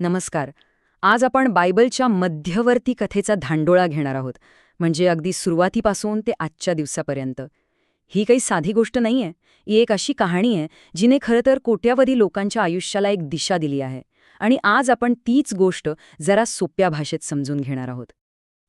नमस्कार. आज आपण बायबलच्या मध्यवर्ती कथेचा धांडोळा घेणार आहोत, म्हणजे अगदी सुरुवातीपासून ते आजच्या दिवसापर्यंत. ही काही साधी गोष्ट नाहीये. ही एक अशी कहाणी आहे जिने खरं तर कोट्यावधी लोकांच्या आयुष्याला एक दिशा दिली आहे. आणि आज आपण तीच गोष्ट जरा सोप्या भाषेत समजून घेणार आहोत.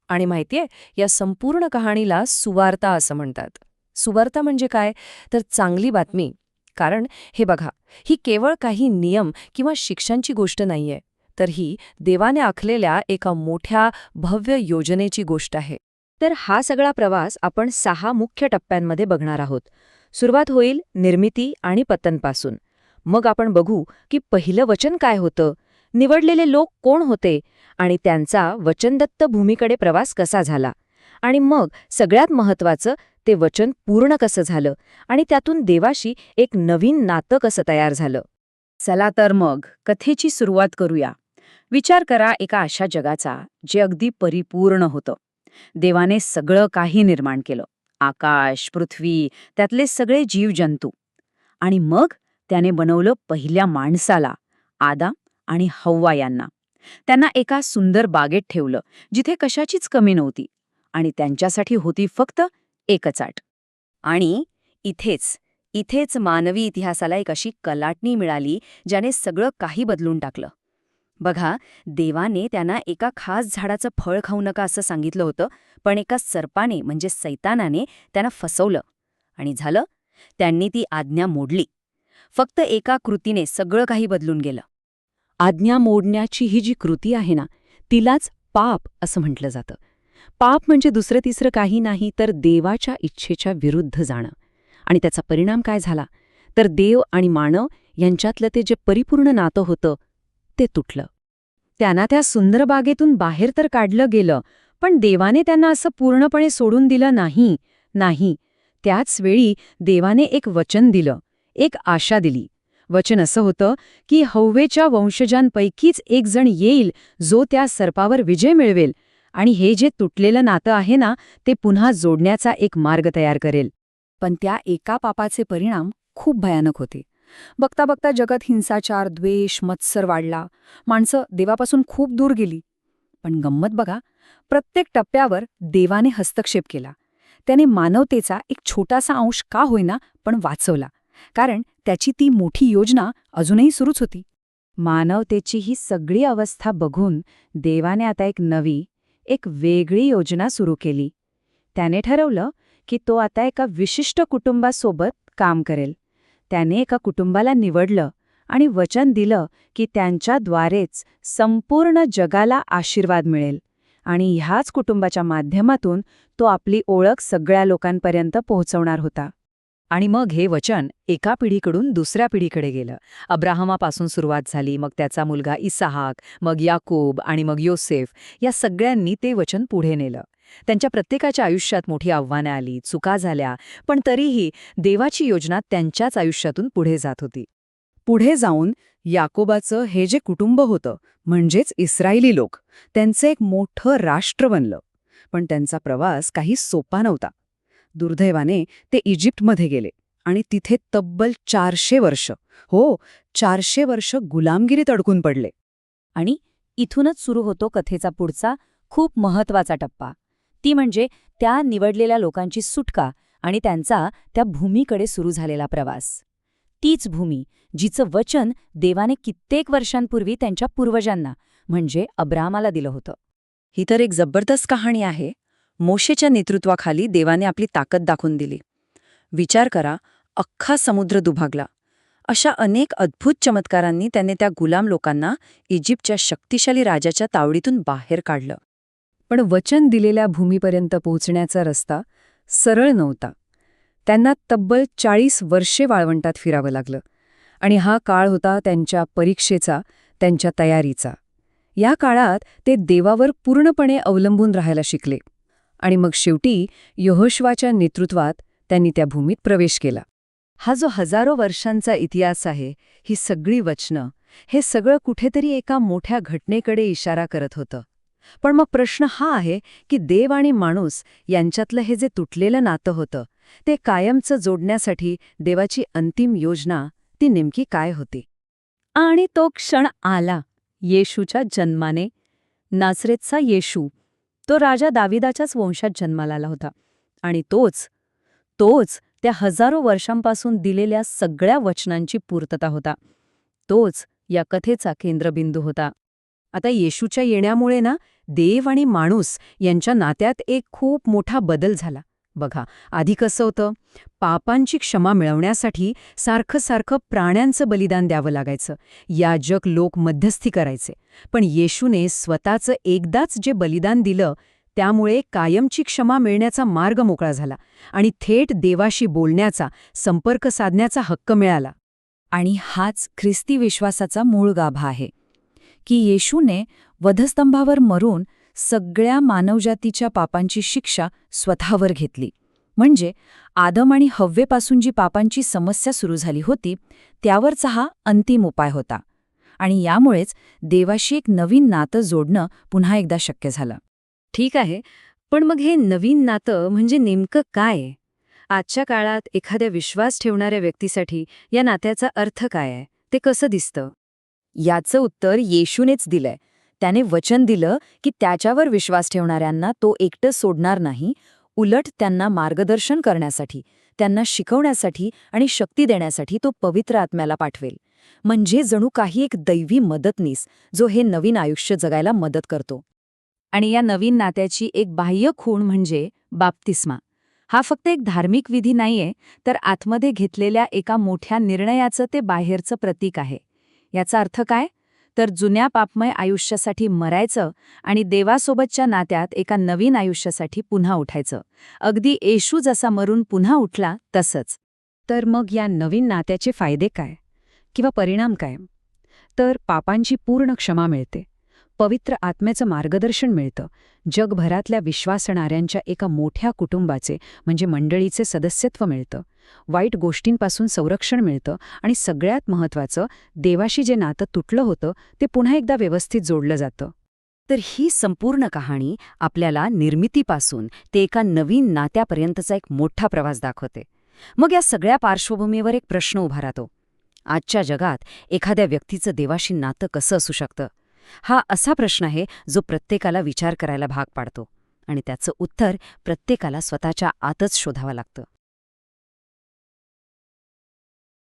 आणि माहितीये, या संपूर्ण कहाणीला सुवार्ता असं म्हणतात. सुवार्ता म्हणजे काय? तर चांगली बातमी. कारण हे बघा, ही केवळ काही नियम किंवा शिक्षांची गोष्ट नाहीये, तर ही देवाने आखलेल्या एका मोठ्या भव्य योजनेची गोष्ट आहे. तर हा सगळा प्रवास आपण 6 मुख्य टप्प्यांमध्ये बघणार आहोत. सुरुवात होईल निर्मिती आणि पतनपासून. मग आपण बघू की पहिलं वचन काय होतं, निवडलेले लोक कोण होते आणि त्यांचा वचनदत्त भूमीकडे प्रवास कसा झाला. आणि मग सगळ्यात महत्त्वाचं, ते वचन पूर्ण कसं झालं आणि त्यातून देवाशी एक नवीन नातं कसं तयार झालं. चला तर मग कथेची सुरुवात करूया. विचार करा एका अशा जगाचा जे अगदी परिपूर्ण होतं. देवाने सगळं काही निर्माण केलं, आकाश, पृथ्वी, त्यातले सगळे जीवजंतू. आणि मग त्याने बनवलं पहिल्या माणसाला, आदाम आणि हव्वा यांना. त्यांना एका सुंदर बागेत ठेवलं जिथे कशाचीच कमी नव्हती, आणि त्यांच्यासाठी होती फक्त एकच अट. आणि इथेच मानवी इतिहासाला एक अशी कलाटणी मिळाली ज्याने सगळं काही बदलून टाकलं. बघा, देवाने त्यांना एका खास झाडाचं फळ खाऊ नका असं सांगितलं होतं, पण एका सर्पाने म्हणजे सैतानाने त्यांना फसवलं. आणि झालं, त्यांनी ती आज्ञा मोडली. फक्त एका कृतीने सगळं काही बदलून गेलं. आज्ञा मोडण्याची ही जी कृती आहे ना, तिलाच पाप असं म्हटलं जातं. पाप म्हणजे दुसरं तिसरं काही नाही तर देवाच्या इच्छेच्या विरुद्ध जाणं. आणि त्याचा परिणाम काय झाला, तर देव आणि मानव यांच्यातलं ते जे परिपूर्ण नातं होतं ते तुटलं. त्यांना त्या सुंदर बागेतून बाहेर तर काढलं गेलं, पण देवाने त्यांना असं पूर्णपणे सोडून दिलं नाही. त्याच वेळी देवाने एक वचन दिलं, एक आशा दिली. वचन असं होतं की हव्वेच्या वंशजांपैकीच एक जण येईल जो त्या सर्पावर विजय मिळवेल, आणि हे जे तुटलेलं नातं आहे ना, ते पुन्हा जोडण्याचा एक मार्ग तयार करेल. पण त्या एका पापाचे परिणाम खूप भयानक होते. बघता बघता जगात हिंसाचार, द्वेष, मत्सर वाढला. माणसं देवापासून खूप दूर गेली. पण गंमत बघा, प्रत्येक टप्प्यावर देवाने हस्तक्षेप केला. त्याने मानवतेचा एक छोटासा अंश का होईना पण वाचवला, कारण त्याची ती मोठी योजना अजूनही सुरूच होती. मानवतेची ही सगळी अवस्था बघून देवाने आता एक वेगळी योजना सुरू केली. त्याने ठरवलं की तो आता एका विशिष्ट कुटुंबासोबत काम करेल. त्याने एका कुटुंबाला निवडलं आणि वचन दिलं की त्यांच्याद्वारेच संपूर्ण जगाला आशीर्वाद मिळेल. आणि ह्याच कुटुंबाच्या माध्यमातून तो आपली ओळख सगळ्या लोकांपर्यंत पोहोचवणार होता. आणि मग हे वचन एका पिढीकडून दुसऱ्या पिढीकडे गेलं. अब्राहमापासून सुरुवात झाली, मग त्याचा मुलगा इसाहाक, मग याकूब आणि मग योसेफ, या सगळ्यांनी ते वचन पुढे नेलं. त्यांच्या प्रत्येकाच्या आयुष्यात मोठी आव्हानं आली, चुका झाल्या, पण तरीही देवाची योजना त्यांच्याच आयुष्यातून पुढे जात होती. पुढे जाऊन याकोबाचं हे जे कुटुंब होतं, म्हणजेच इस्रायली लोक, त्यांचं एक मोठं राष्ट्र बनलं. पण त्यांचा प्रवास काही सोपा नव्हता. दुर्दैवाने ते इजिप्तमध्ये गेले आणि तिथे तब्बल 400 वर्ष गुलामगिरीत अडकून पडले. आणि इथूनच सुरू होतो कथेचा पुढचा खूप महत्वाचा टप्पा. ती म्हणजे त्या निवडलेल्या लोकांची सुटका आणि त्यांचा त्या भूमीकडे सुरू झालेला प्रवास. तीच भूमी जिचं वचन देवाने कित्येक वर्षांपूर्वी त्यांच्या पूर्वजांना म्हणजे अब्रामाला दिलं होतं. ही तर एक जबरदस्त कहाणी आहे. मोशेच्या नेतृत्वाखाली देवाने आपली ताकद दाखवून दिली. विचार करा, अख्खा समुद्र दुभागला. अशा अनेक अद्भुत चमत्कारांनी त्याने त्या गुलाम लोकांना इजिप्तच्या शक्तिशाली राजाच्या तावडीतून बाहेर काढलं. पण वचन दिलेल्या भूमीपर्यंत पोहोचण्याचा रस्ता सरळ नव्हता. त्यांना तब्बल 40 वर्षे वाळवंटात फिरावं लागलं. आणि हा काळ होता त्यांच्या परीक्षेचा, त्यांच्या तयारीचा. या काळात ते देवावर पूर्णपणे अवलंबून राहायला शिकले. आणि मग शेवटी यहोशुआच्या नेतृत्वात त्यांनी त्या भूमीत प्रवेश केला. हा जो हजारो वर्षांचा इतिहास आहे, ही सगळी वचनं, हे सगळं कुठेतरी एका मोठ्या घटनेकडे इशारा करत होतं. पण मग प्रश्न हा आहे की देव आणि माणूस यांच्यातलं हे जे तुटलेलं नातं होतं, ते कायमचं जोडण्यासाठी देवाची अंतिम योजना ती नेमकी काय होती. आणि तो क्षण आला. येशूच्या जन्माने. नासरेतचा येशू तो राजा दाविदाच्याच वंशात जन्माला आला होता. आणि तोच त्या हजारो वर्षांपासून दिलेल्या सगळ्या वचनांची पूर्तता होता. तोच या कथेचा केंद्रबिंदू होता. आता येशूच्या येण्यामुळे ना देव आणि माणूस यांच्या नात्यात एक खूप मोठा बदल झाला. बघा, आधी कसं होतं, पापांची क्षमा मिळवण्यासाठी सारखं प्राण्यांचं बलिदान द्यावं लागायचं. याजक लोक मध्यस्थी करायचे. पण येशूने स्वतःचं एकदाच जे बलिदान दिलं त्यामुळे कायमची क्षमा मिळण्याचा मार्ग मोकळा झाला आणि थेट देवाशी बोलण्याचा, संपर्क साधण्याचा हक्क मिळाला. आणि हाच ख्रिस्ती विश्वासाचा मूळ गाभा आहे की येशूने वधस्तंभावर मरून सगळ्या मानवजातीच्या पापांची शिक्षा स्वतःवर घेतली. म्हणजे आदम आणि हव्वेपासून जी पापांची समस्या सुरू झाली होती त्यावरचा हा अंतिम उपाय होता. आणि यामुळेच देवाशी एक नवीन नातं जोडणं पुन्हा एकदा शक्य झालं. ठीक आहे, पण मग हे नवीन नातं म्हणजे नेमकं काय आहे? आजच्या काळात एखाद्या विश्वास ठेवणाऱ्या व्यक्तीसाठी या नात्याचा अर्थ काय आहे? ते कसं दिसतं? याचं उत्तर येशूनेच दिलंय. त्याने वचन दिलं की त्याच्यावर विश्वास ठेवणाऱ्यांना तो एकटं सोडणार नाही, उलट त्यांना मार्गदर्शन करण्यासाठी, त्यांना शिकवण्यासाठी आणि शक्ती देण्यासाठी तो पवित्र आत्म्याला पाठवेल. म्हणजे जणू काही एक दैवी मदतनीस जो हे नवीन आयुष्य जगायला मदत करतो. आणि या नवीन नात्याची एक बाह्य खूण म्हणजे बाप्तिस्मा. हा फक्त एक धार्मिक विधी नाहीये, तर आतमध्ये घेतलेल्या एका मोठ्या निर्णयाचं ते बाहेरचं प्रतीक आहे. याचा अर्थ काय? तर जुन्या पापमय आयुष्यासाठी मरायचं आणि देवासोबतच्या नात्यात एका नवीन आयुष्यासाठी पुन्हा उठायचं. अगदी येशू जसा मरून पुन्हा उठला तसंच. तर मग या नवीन नात्याचे फायदे काय किंवा परिणाम काय? तर पापांची पूर्ण क्षमा मिळते, पवित्र आत्म्याचं मार्गदर्शन मिळतं, जगभरातल्या विश्वासणाऱ्यांच्या एका मोठ्या कुटुंबाचे म्हणजे मंडळीचे सदस्यत्व मिळतं, वाईट गोष्टींपासून संरक्षण मिळतं आणि सगळ्यात महत्त्वाचं, देवाशी जे नातं तुटलं होतं ते पुन्हा एकदा व्यवस्थित जोडलं जातं. तर ही संपूर्ण कहाणी आपल्याला निर्मितीपासून ते एका नवीन नात्यापर्यंतचा एक मोठा प्रवास दाखवते. मग या सगळ्या पार्श्वभूमीवर एक प्रश्न उभा राहतो. आजच्या जगात एखाद्या व्यक्तीचं देवाशी नातं कसं असू शकतं? हा असा प्रश्न आहे जो प्रत्येकाला विचार करायला भाग पाडतो आणि त्याचं उत्तर प्रत्येकाला स्वतःच्या आतच शोधावं लागतं.